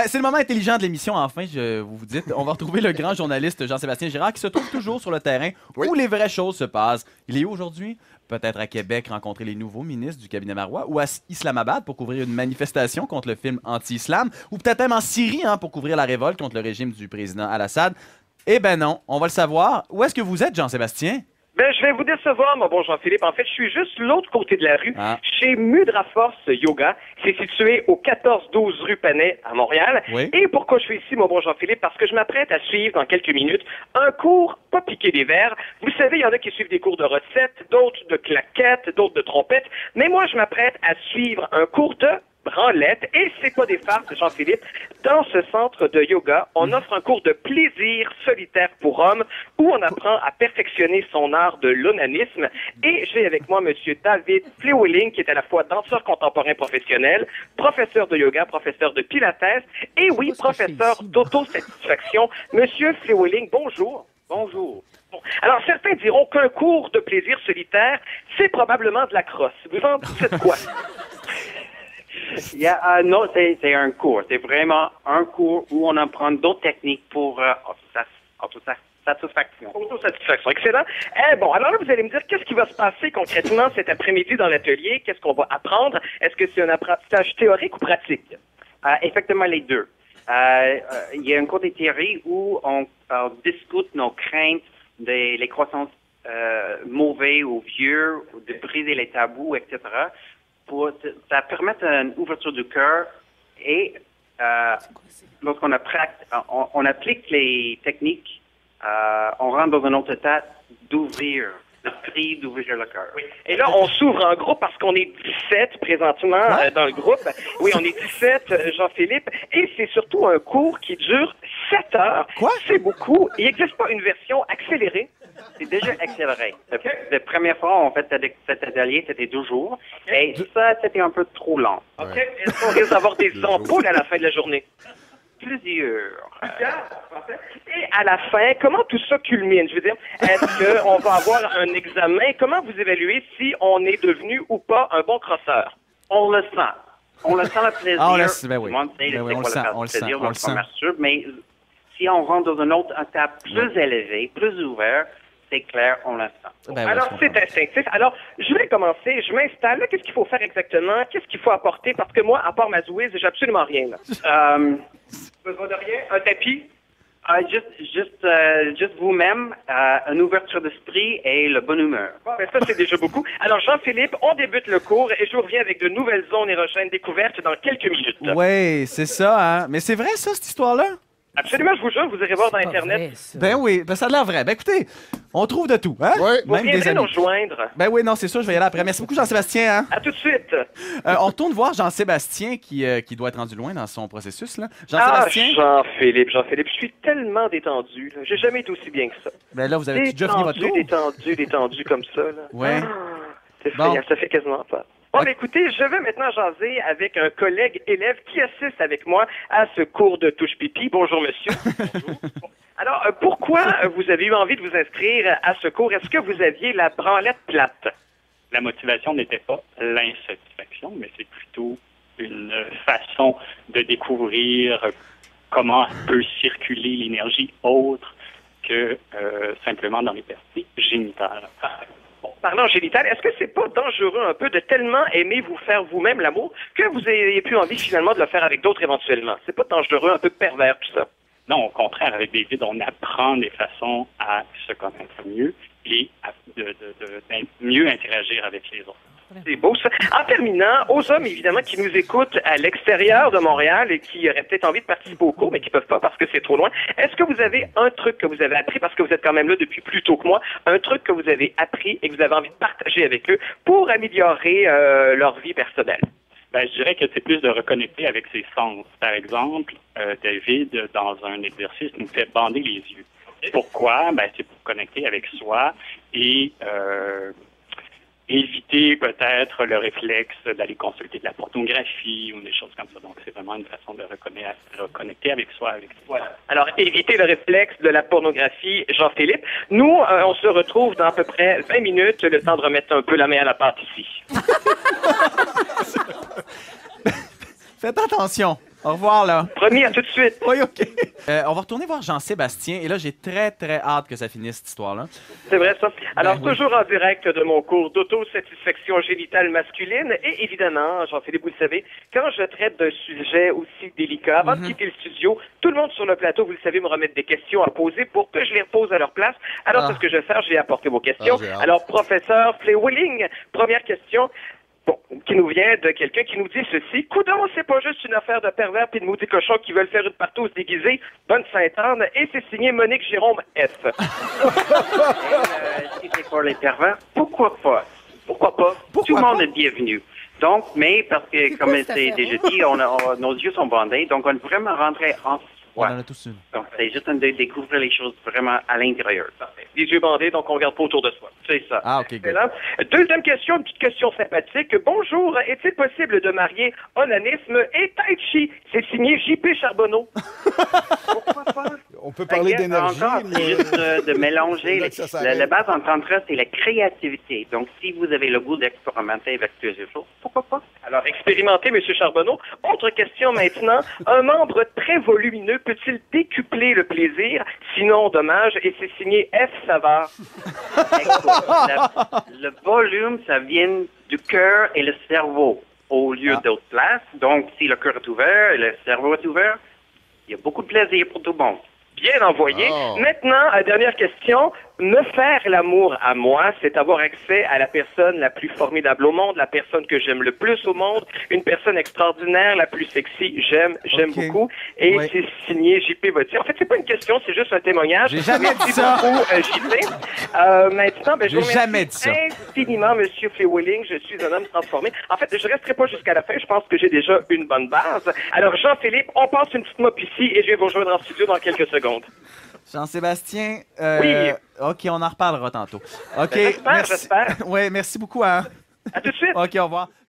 C'est le moment intelligent de l'émission, enfin, vous vous dites. On va retrouver le grand journaliste Jean-Sébastien Girard qui se trouve toujours sur le terrain où les vraies choses se passent. Il est où aujourd'hui? Peut-être à Québec, rencontrer les nouveaux ministres du cabinet Marois, ou à Islamabad pour couvrir une manifestation contre le film anti-islam, ou peut-être même en Syrie pour couvrir la révolte contre le régime du président Al-Assad. Eh ben non, on va le savoir. Où est-ce que vous êtes, Jean-Sébastien? Ben, je vais vous décevoir, mon bon Jean-Philippe. En fait, je suis juste l'autre côté de la rue, chez Mudra Force Yoga. C'est situé au 14-12 rue Panay, à Montréal. Oui. Et pourquoi je suis ici, mon bon Jean-Philippe? Parce que je m'apprête à suivre, dans quelques minutes, un cours pas piqué des verres. Vous savez, il y en a qui suivent des cours de recettes, d'autres de claquettes, d'autres de trompettes. Mais moi, je m'apprête à suivre un cours de branlette. Et c'est pas des farces, Jean-Philippe. Dans ce centre de yoga, on offre un cours de plaisir solitaire pour hommes où on apprend à perfectionner son art de l'onanisme. Et j'ai avec moi Monsieur David Flewelling, qui est à la fois danseur contemporain professionnel, professeur de yoga, professeur de pilates et oui, professeur d'autosatisfaction. Monsieur Flewelling, bonjour. Bonjour. Bon. Alors, certains diront qu'un cours de plaisir solitaire, c'est probablement de la crosse. Vous en dites quoi? Non, c'est un cours. C'est vraiment un cours où on apprend d'autres techniques pour autosatisfaction. Autosatisfaction, excellent. Bon, alors là, vous allez me dire, qu'est-ce qui va se passer concrètement cet après-midi dans l'atelier? Qu'est-ce qu'on va apprendre? Est-ce que c'est un apprentissage théorique ou pratique? Effectivement, les deux. Il y a un côté théorie où on discute nos craintes les croissances mauvais ou vieux, de briser les tabous, etc. Ça permet une ouverture du cœur et lorsqu'on on applique les techniques, on rentre dans un autre état d'ouvrir l'esprit, d'ouvrir le cœur. Oui. Et là, on s'ouvre en groupe parce qu'on est 17 présentement dans le groupe. Oui, on est 17, Jean-Philippe, et c'est surtout un cours qui dure 7 heures. Quoi? C'est beaucoup. Il n'existe pas une version accélérée. C'est déjà accéléré. La première fois, on fait cet atelier, c'était 2 jours. Et ça, c'était un peu trop lent. OK. Est-ce qu'on risque d'avoir des ampoules à la fin de la journée? Plusieurs. Et à la fin, comment tout ça culmine? Je veux dire, est-ce qu'on va avoir un examen? Comment vous évaluez si on est devenu ou pas un bon crosseur? On le sent. On le sent le plaisir. Ah, on le sent, ben oui. Tout le monde sait Ben oui, on le sent, on le sent, on le sent. Mais si on rentre dans un autre étape plus élevé, plus ouvert, c'est clair, on le sent. Ben oui, alors, c'est instinctif. Alors, je vais commencer. Je m'installe. Là, qu'est-ce qu'il faut faire exactement? Qu'est-ce qu'il faut apporter? Parce que moi, à part ma zouise, j'ai absolument rien. Là. Besoin de rien? Un tapis? Juste vous-même, une ouverture d'esprit et le bonne humeur. Bon, ben ça, c'est déjà beaucoup. Alors, Jean-Philippe, on débute le cours et je vous reviens avec de nouvelles zones érogènes découvertes dans quelques minutes. Oui, c'est ça, hein? Mais c'est vrai, ça, cette histoire-là? Absolument, je vous jure, vous irez voir dans Internet. Ben oui, ben ça a l'air vrai. Ben écoutez, on trouve de tout, hein? Oui. Vous Même des viendrez amis. nous rejoindre. Ben oui, non, c'est ça, je vais y aller après. Merci beaucoup, Jean-Sébastien, hein? À tout de suite. On retourne voir Jean-Sébastien qui doit être rendu loin dans son processus, là. Ah, Jean-Sébastien? Jean-Philippe, je suis tellement détendu. Là. J'ai jamais été aussi bien que ça. Ben là, vous avez déjà fini votre cours? Détendu comme ça. Là. Ouais. C'est Bon. ça fait quasiment pas. Bon, ben, écoutez, je vais maintenant jaser avec un collègue élève qui assiste avec moi à ce cours de touche-pipi. Bonjour, monsieur. Bonjour. Alors, pourquoi vous avez eu envie de vous inscrire à ce cours? Est-ce que vous aviez la branlette plate? La motivation n'était pas l'insatisfaction, mais c'est plutôt une façon de découvrir comment peut circuler l'énergie autre que simplement dans les parties génitales. Bon, parlant génital, est-ce que c'est pas dangereux un peu de tellement aimer vous faire vous-même l'amour que vous ayez plus envie finalement de le faire avec d'autres éventuellement? C'est pas dangereux, un peu pervers tout ça? Non, au contraire, avec des vides, on apprend des façons à se connaître mieux et à de mieux interagir avec les autres. C'est beau, ça. En terminant, aux hommes, évidemment, qui nous écoutent à l'extérieur de Montréal et qui auraient peut-être envie de participer au cours, mais qui peuvent pas parce que c'est trop loin, est-ce que vous avez un truc que vous avez appris, parce que vous êtes quand même là depuis plus tôt que moi, un truc que vous avez appris et que vous avez envie de partager avec eux pour améliorer leur vie personnelle? Ben, je dirais que c'est plus de reconnecter avec ses sens. Par exemple, David, dans un exercice, nous fait bander les yeux. Pourquoi? Ben, c'est pour connecter avec soi et éviter peut-être le réflexe d'aller consulter de la pornographie ou des choses comme ça. Donc, c'est vraiment une façon de reconnecter avec soi. Voilà. Alors, éviter le réflexe de la pornographie, Jean-Philippe. Nous, on se retrouve dans à peu près 20 minutes, le temps de remettre un peu la main à la pâte ici. Faites attention. Au revoir, là. Promis, à tout de suite. Oui, OK. On va retourner voir Jean-Sébastien. Et là, j'ai très, très hâte que ça finisse, cette histoire-là. C'est vrai, ça. Alors, oui. toujours en direct de mon cours d'autosatisfaction génitale masculine. Et évidemment, Jean-Philippe, vous le savez, quand je traite d'un sujet aussi délicat, avant de quitter le studio, tout le monde sur le plateau, vous le savez, me remettre des questions à poser pour que je les repose à leur place. Alors, c'est ce que je vais faire. Je vais apporter vos questions. Alors, professeur Flewilling, première question. Bon, qui nous vient de quelqu'un qui nous dit ceci. Coudon, c'est pas juste une affaire de pervers puis de maudits cochons qui veulent faire une partouze déguisée. Bonne Sainte-Anne. Et c'est signé Monique Jérôme F. Si c'est pour les pervers, pourquoi pas? Pourquoi pas? Tout le monde est bienvenu. Donc, mais parce que, comme c'est déjà dit, nos yeux sont bandés, donc on est vraiment rentré en On en a tous une. Donc, c'est juste de découvrir les choses vraiment à l'intérieur. Les yeux bandés, donc on regarde pas autour de soi. C'est ça. Ah, OK, good. Deuxième question, une petite question sympathique. Bonjour, est-il possible de marier onanisme et tai chi? C'est signé J.P. Charbonneau. Pourquoi pas? On peut parler d'énergie, Encore, mais... c'est juste de mélanger. Là que ça s'arrête. La base en tantra, c'est la créativité. Donc, si vous avez le goût d'expérimenter avec plusieurs choses, pourquoi pas? Alors, expérimentez, M. Charbonneau. Autre question maintenant. Un membre très volumineux peut-il décupler le plaisir? Sinon, dommage. Et c'est signé F. Savard. Écoute, le volume, ça vient du cœur et le cerveau au lieu d'autres places. Donc, si le cœur est ouvert et le cerveau est ouvert, il y a beaucoup de plaisir pour tout le monde. Bien envoyé. Maintenant, dernière question. Me faire l'amour à moi, c'est avoir accès à la personne la plus formidable au monde, la personne que j'aime le plus au monde, une personne extraordinaire, la plus sexy. J'aime beaucoup. Et c'est signé J.P. Vautier. En fait, c'est pas une question, c'est juste un témoignage. J'ai jamais dit Merci ça. beaucoup, JP. Maintenant, je vous J'ai jamais dit ça. infiniment, M. Flewilling. Je suis un homme transformé. En fait, je resterai pas jusqu'à la fin. Je pense que j'ai déjà une bonne base. Alors, Jean-Philippe, on passe une petite mop ici et je vais vous rejoindre en studio dans quelques secondes. Jean-Sébastien, Oui. OK, on en reparlera tantôt. OK, J'espère. Oui, merci beaucoup. Hein? À tout de suite. OK, au revoir.